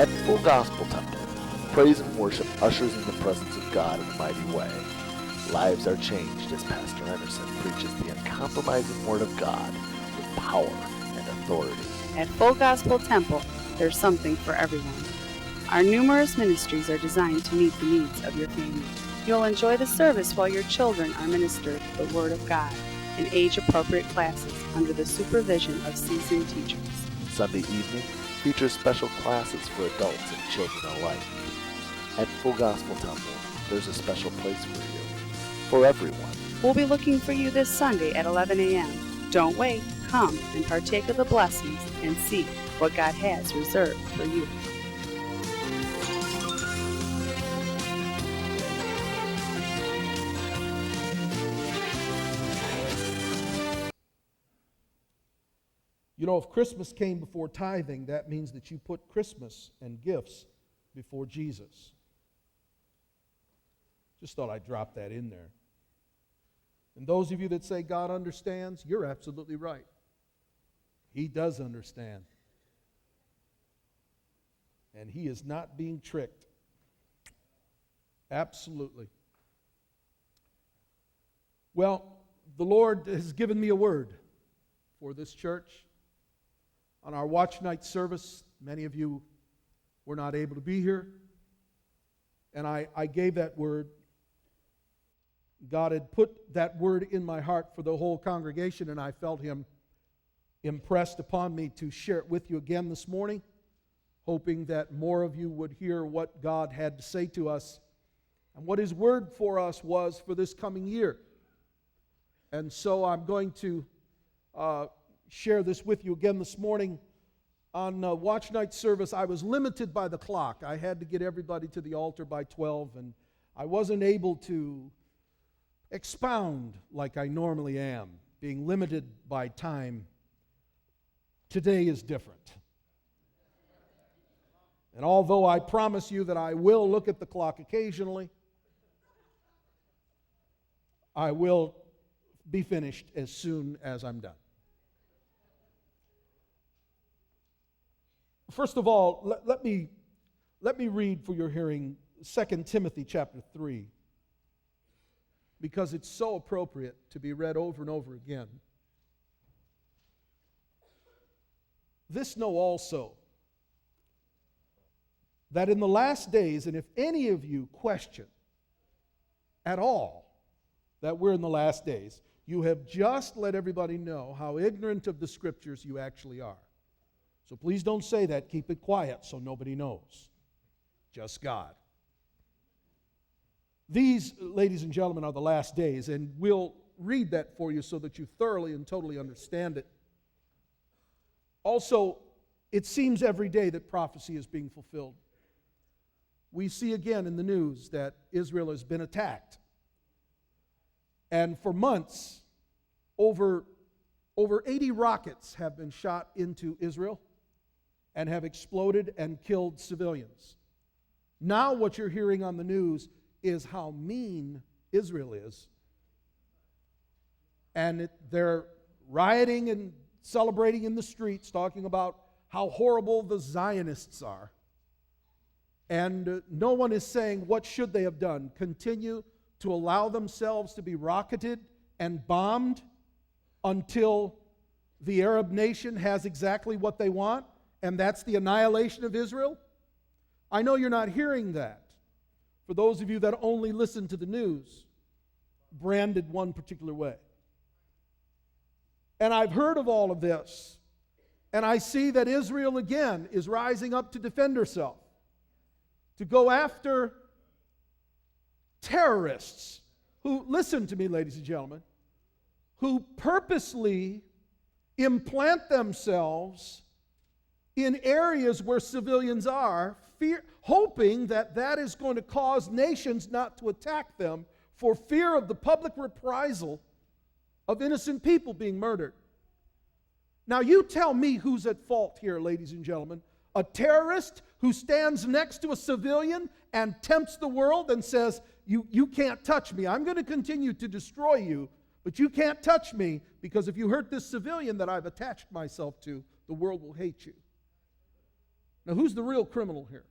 At Full Gospel Temple, praise and worship ushers in the presence of God in a mighty way. Lives are changed as Pastor Anderson preaches the uncompromising Word of God with power and authority. At Full Gospel Temple, there's something for everyone. Our numerous ministries are designed to meet the needs of your family. You'll enjoy the service while your children are ministered the Word of God in age-appropriate classes under the supervision of seasoned teachers. Sunday evening features special classes for adults and children alike. At Full Gospel Temple, there's a special place for you, for everyone. We'll be looking for you this Sunday at 11 a.m. Don't wait. Come and partake of the blessings and see what God has reserved for you. You know, if Christmas came before tithing, that means that you put Christmas and gifts before Jesus. Just thought I'd drop that in there. And those of you that say God understands, you're absolutely right. He does understand. And He is not being tricked. Absolutely. Well, the Lord has given me a word for this church. On our watch night service, many of you were not able to be here. And I gave that word. God had put that word in my heart for the whole congregation, and I felt Him impressed upon me to share it with you again this morning, hoping that more of you would hear what God had to say to us and what His word for us was for this coming year. And so I'm going to share this with you again this morning. On watch night service, I was limited by the clock. I had to get everybody to the altar by 12, and I wasn't able to expound like I normally am, being limited by time. Today is different. And although I promise you that I will look at the clock occasionally, I will be finished as soon as I'm done. First of all, let me read for your hearing 2 Timothy chapter 3, because it's so appropriate to be read over and over again. This know also, that in the last days, and if any of you question at all that we're in the last days, you have just let everybody know how ignorant of the Scriptures you actually are. So please don't say that. Keep it quiet so nobody knows. Just God. These, ladies and gentlemen, are the last days, and we'll read that for you so that you thoroughly and totally understand it. Also, it seems every day that prophecy is being fulfilled. We see again in the news that Israel has been attacked. And for months, over 80 rockets have been shot into Israel and have exploded and killed civilians. Now what you're hearing on the news is how mean Israel is. And they're rioting and celebrating in the streets, talking about how horrible the Zionists are. And no one is saying, what should they have done? Continue to allow themselves to be rocketed and bombed until the Arab nation has exactly what they want, and that's the annihilation of Israel? I know you're not hearing that. For those of you that only listen to the news, branded one particular way. And I've heard of all of this, and I see that Israel again is rising up to defend herself, to go after terrorists who, listen to me, ladies and gentlemen, who purposely implant themselves in areas where civilians are, hoping that that is going to cause nations not to attack them for fear of the public reprisal of innocent people being murdered. Now you tell me who's at fault here, ladies and gentlemen. A terrorist who stands next to a civilian and tempts the world and says, you can't touch me. I'm going to continue to destroy you, but you can't touch me, because if you hurt this civilian that I've attached myself to, the world will hate you. Now, who's the real criminal here?